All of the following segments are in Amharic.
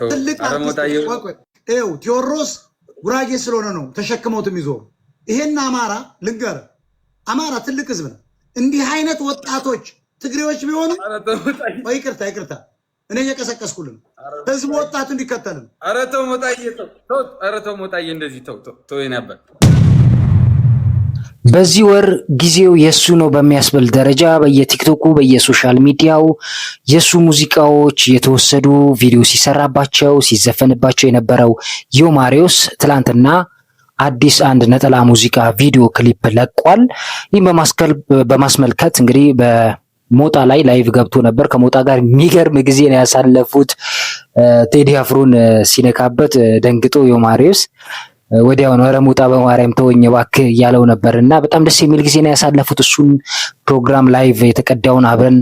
ትልቅ አርቲስት ቴዎድሮስ ጉራጌ ስለሆነ ነው ተሸክመውትም ይዞ ይሄን አማራ ልንገር አማራ ትልቅ ህዝብ ነው። እንዲህ አይነት ወጣቶች ትግሬዎች ቢሆኑ ይቅርታ እኔ እየቀሰቀስኩልን ህዝብ ወጣቱ እንዲከተልን ኧረ ተው ሞጣዬ እንደዚህ ተው ነበር። በዚህ ወር ጊዜው የሱ ነው በሚያስብል ደረጃ በየቲክቶኩ በየሶሻል ሚዲያው የሱ ሙዚቃዎች የተወሰዱ ቪዲዮ ሲሰራባቸው ሲዘፈንባቸው የነበረው ዮማሪዎስ ትላንትና አዲስ አንድ ነጠላ ሙዚቃ ቪዲዮ ክሊፕ ለቋል። ይህም በማስመልከት እንግዲህ በሞጣ ላይ ላይቭ ገብቶ ነበር። ከሞጣ ጋር የሚገርም ጊዜ ነው ያሳለፉት። ቴዲ አፍሮን ሲነካበት ደንግጦ ዮማሪዎስ ወዲያው ነው ኧረ ሞጣ በማርያም ተወኝ እባክህ እያለው ነበርና በጣም ደስ የሚል ጊዜ ነው ያሳለፉት። እሱን ፕሮግራም ላይቭ የተቀዳውን አብረን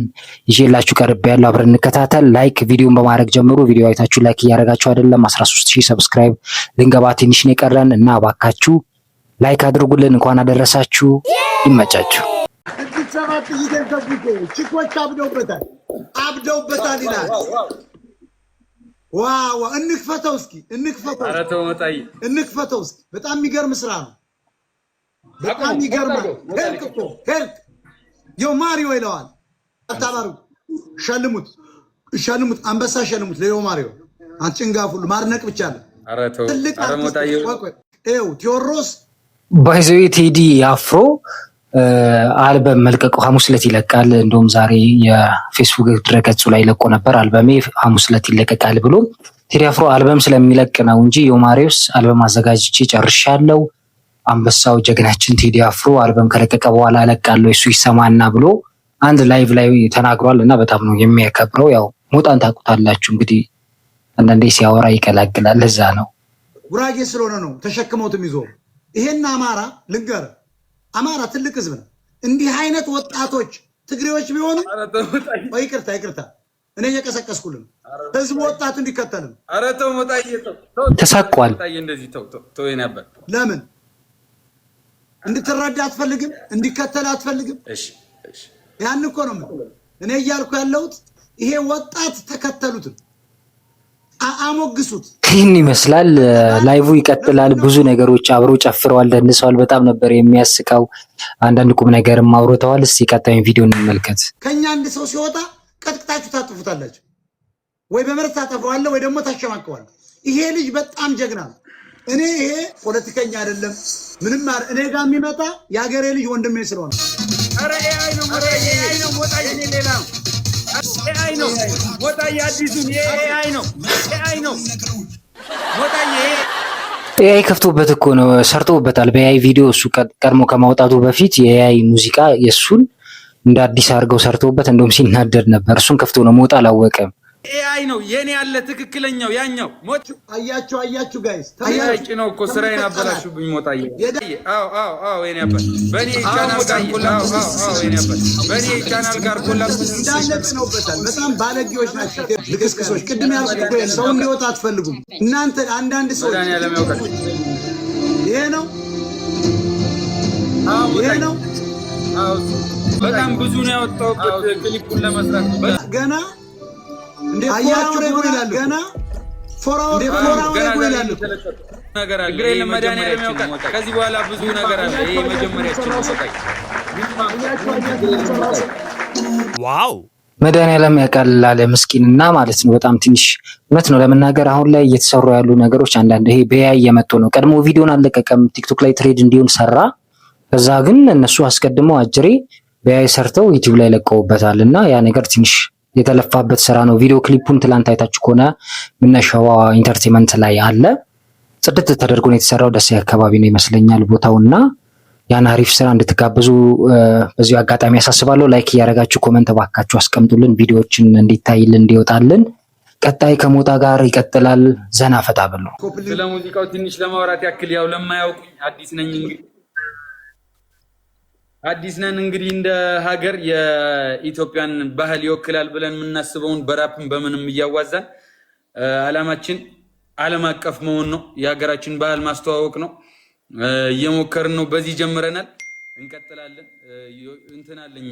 ይዤላችሁ ቀርቤያለሁ። አብረን እንከታተል። ላይክ ቪዲዮን በማድረግ ጀምሩ። ቪዲዮ አይታችሁ ላይክ እያደረጋችሁ አይደለም 13000 ሰብስክራይብ ልንገባ ትንሽ ነው የቀረን እና እባካችሁ ላይክ አድርጉልን። እንኳን አደረሳችሁ። ይመቻችሁ። ቺኮች አብደውበታል ይላል። ዋው እንክፈተው እስኪ እንክፈተው። ኧረ ተው ሞጣዬ እንክፈተው እስኪ። በጣም የሚገርም ስራ ነው። በጣም ይገርማል። ሄርክ ዮማሪዮ ይለዋል። አታባሩ ሸልሙት አንበሳ ሸልሙት ለዮማሪዮ አንጭንጋፍ ሁሉ ማድነቅ ብቻ ነው። ኧረ ተው ኧረ ሞጣዬ ቴዎድሮስ ባይዘዌ ቴዲ አፍሮ አልበም መልቀቁ ሐሙስ ዕለት ይለቃል። እንደውም ዛሬ የፌስቡክ ድረገጹ ላይ ለቆ ነበር አልበሜ ሐሙስ ዕለት ይለቀቃል ብሎ። ቴዲ አፍሮ አልበም ስለሚለቅ ነው እንጂ ዮማሪዎስ አልበም አዘጋጅቼ ጨርሻለሁ፣ አንበሳው ጀግናችን ቴዲ አፍሮ አልበም ከለቀቀ በኋላ እለቃለሁ እሱ ይሰማና ብሎ አንድ ላይቭ ላይ ተናግሯል። እና በጣም ነው የሚያከብረው። ያው ሞጣን ታውቁታላችሁ እንግዲህ አንዳንዴ ሲያወራ ይቀላቅላል። ለዛ ነው ጉራጌ ስለሆነ ነው ተሸክመውትም ይዞ ይሄን አማራ ልንገር አማራ ትልቅ ህዝብ ነው። እንዲህ አይነት ወጣቶች ትግሬዎች ቢሆኑ ይቅርታ እኔ እየቀሰቀስኩልን ህዝብ ወጣቱ እንዲከተልን። ኧረ ተው ሞጣዬ ተሳቋል። እንደዚህ ተው ነበር። ለምን እንድትረዳ አትፈልግም? እንዲከተል አትፈልግም? እሺ ያን እኮ ነው እኔ እያልኩ ያለሁት። ይሄ ወጣት ተከተሉትን አሞግሱት። ይህን ይመስላል። ላይቭ ይቀጥላል። ብዙ ነገሮች አብረው ጨፍረዋል፣ ደንሰዋል። በጣም ነበር የሚያስቀው። አንዳንድ ቁም ነገርም አውርተዋል። እስቲ ቀጣዩን ቪዲዮ እንመልከት። ከኛ አንድ ሰው ሲወጣ ቀጥቅጣችሁ ታጥፉታላችሁ፣ ወይ በመረት ታጠፈዋለህ፣ ወይ ደግሞ ታሸማቀዋል። ይሄ ልጅ በጣም ጀግና ነው። እኔ ይሄ ፖለቲከኛ አይደለም ምንም እኔ ጋር የሚመጣ የሀገሬ ልጅ ወንድሜ ስለሆነ ኧረ ኤአይ ነው ሞጣዬ ሌላ ነው ኤአይ ነው ሞጣዬ አዲሱን ኤአይ ነው ሞጣዬ ኤአይ ከፍቶበት እኮ ነው ሰርቶበታል። በኤአይ ቪዲዮ እሱ ቀድሞ ከማውጣቱ በፊት የኤአይ ሙዚቃ የሱን እንደ አዲስ አድርገው ሰርተውበት እንደውም ሲናደድ ነበር። እሱን ከፍቶ ነው ሞጣ አላወቀም። ኤአይ ነው የኔ ያለ ትክክለኛው ያኛው ሞት አያችሁ ጋይስ ታያጭ ነው እኮ ስራዬን አበላሹብኝ ሞጣዬ። አዎ የኔ አባት በኔ ቻናል ጋር በኔ ቻናል ጋር ኮላፕስ እንዳለቅነውበታል። በጣም ባለጌዎች ናቸው ልክስክሶች። ቅድም ያልኩት ሰው እንዲወጣ አትፈልጉም እናንተ አንዳንድ ሰው ይሄ ነው በጣም ብዙ ነው ያወጣሁበት ክሊፑን ለመስራት ገና አያችሁ ይላሉ። ገና ፎራው ይላሉ ነገር አለ። ግሬል መድኃኒዓለም ያውቃል። ከዚህ በኋላ ብዙ ነገር አለ። ይሄ መጀመሪያችን ነው። ዋው መድኃኒዓለም ያውቃል አለ ምስኪንና ማለት ነው። በጣም ትንሽ እውነት ነው ለመናገር አሁን ላይ እየተሰሩ ያሉ ነገሮች አንዳንድ ይሄ በኤአይ እየመጡ ነው። ቀድሞ ቪዲዮን አለቀቀም ቲክቶክ ላይ ትሬድ እንዲሆን ሰራ። ከዛ ግን እነሱ አስቀድመው አጅሬ በኤአይ ሰርተው ዩቲዩብ ላይ ለቀውበታል እና ያ ነገር ትንሽ የተለፋበት ስራ ነው። ቪዲዮ ክሊፑን ትላንት አይታችሁ ከሆነ ምነሻዋ ኢንተርቴይንመንት ላይ አለ። ጽድት ተደርጎ ነው የተሰራው። ደሴ አካባቢ ነው ይመስለኛል ቦታውና ያን አሪፍ ስራ እንድትጋብዙ በዚሁ አጋጣሚ ያሳስባለሁ። ላይክ እያደረጋችሁ ኮመንት ባካችሁ አስቀምጡልን፣ ቪዲዮዎችን እንዲታይልን እንዲወጣልን። ቀጣይ ከሞጣ ጋር ይቀጥላል። ዘና ፈታ ብሎ ስለ ሙዚቃው ትንሽ ለማውራት ያክል ያው ለማያውቁኝ አዲስ ነን እንግዲህ እንደ ሀገር የኢትዮጵያን ባህል ይወክላል ብለን የምናስበውን በራፕን በምንም እያዋዛን አላማችን ዓለም አቀፍ መሆን ነው። የሀገራችን ባህል ማስተዋወቅ ነው። እየሞከርን ነው። በዚህ ጀምረናል፣ እንቀጥላለን። እንትን አለኝ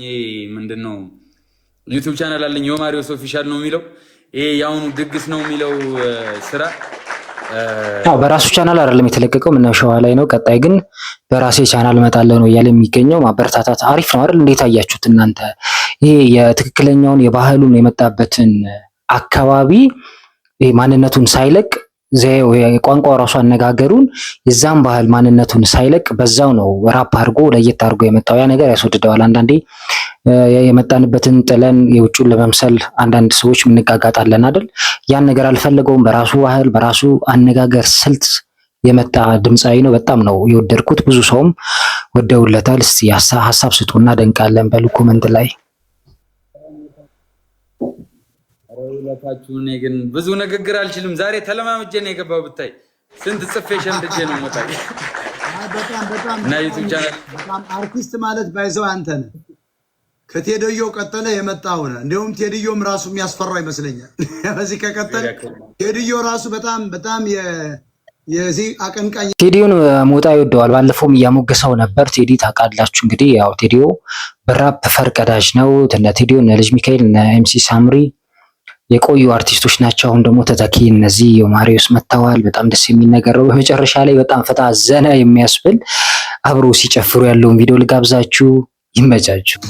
ምንድነው ዩቲዩብ ቻናል አለኝ ዮማሪዎስ ኦፊሻል ነው የሚለው። ይሄ የአሁኑ ድግስ ነው የሚለው ስራ ያው በራሱ ቻናል አይደለም የተለቀቀው ምናሸዋ ላይ ነው። ቀጣይ ግን በራሴ ቻናል እመጣለሁ ነው እያለ የሚገኘው። ማበረታታት አሪፍ ነው አይደል? እንዴት አያችሁት እናንተ? ይሄ የትክክለኛውን የባህሉን የመጣበትን አካባቢ ማንነቱን ሳይለቅ የቋንቋው ራሱ አነጋገሩን የዛም ባህል ማንነቱን ሳይለቅ በዛው ነው ራፕ አድርጎ ለየት አድርጎ የመጣው። ያ ነገር ያስወድደዋል። አንዳንዴ የመጣንበትን ጥለን የውጭውን ለመምሰል አንዳንድ ሰዎች እንጋጋጣለን አይደል? ያን ነገር አልፈለገውም። በራሱ ባህል በራሱ አነጋገር ስልት የመጣ ድምፃዊ ነው። በጣም ነው የወደድኩት። ብዙ ሰውም ወደውለታል። እስቲ ሀሳብ ስጡና ደንቃለን በሉ ኮመንት ላይ። ሁለታችሁ እኔ ግን ብዙ ንግግር አልችልም። ዛሬ ተለማምጄ ነው የገባው። ብታይ ስንት ጽፌ ሸምድጄ ነው መጣ። በጣም አርቲስት ማለት ባይዘው አንተ ነህ። ከቴዲዮ ቀጠለ የመጣው ነው። እንደውም ቴዲዮም ራሱ የሚያስፈራው ይመስለኛል። በዚህ ከቀጠለ ቴዲዮ ራሱ በጣም የዚህ አቀንቃኝ ቴዲዮን ሞጣ ይወደዋል። ባለፈውም እያሞገሰው ነበር። ቴዲ ታውቃላችሁ እንግዲህ ያው ቴዲዮ በራፕ ፈርቀዳጅ ነው። እነ ቴዲዮ እነ ልጅ ሚካኤል እነ ኤምሲ ሳምሪ የቆዩ አርቲስቶች ናቸው። አሁን ደግሞ ተተኪ እነዚህ ዮማሪዮስ መጥተዋል። በጣም ደስ የሚል ነገር ነው። በመጨረሻ ላይ በጣም ፈታ ዘና የሚያስብል አብሮ ሲጨፍሩ ያለውን ቪዲዮ ልጋብዛችሁ። ይመቻችሁ።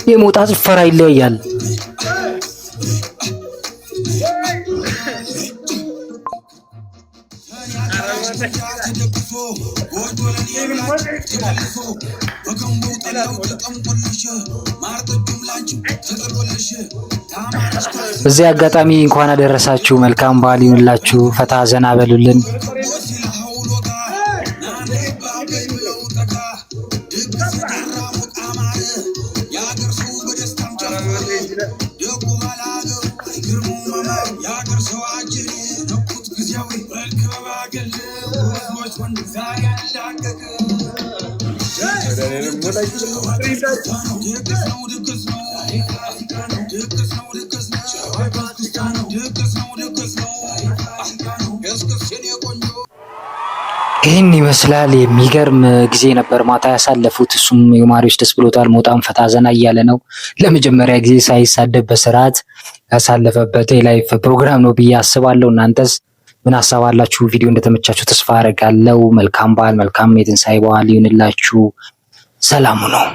የሞጣ ጭፈራ ይለያያል። በዚህ አጋጣሚ እንኳን አደረሳችሁ፣ መልካም በዓል ይሁንላችሁ። ፈታ ዘና በሉልን። ይህን ይመስላል። የሚገርም ጊዜ ነበር ማታ ያሳለፉት። እሱም ዮማሪዮስ ደስ ብሎታል። ሞጣም ፈታ ዘና እያለ ነው። ለመጀመሪያ ጊዜ ሳይሳደብ በስርዓት ያሳለፈበት የላይፍ ፕሮግራም ነው ብዬ አስባለሁ። እናንተስ ምን ሀሳብ አላችሁ? ቪዲዮ እንደተመቻችሁ ተስፋ አደርጋለሁ። መልካም በዓል፣ መልካም የትንሳኤ በዓል ይሁንላችሁ። ሰላሙ ነው።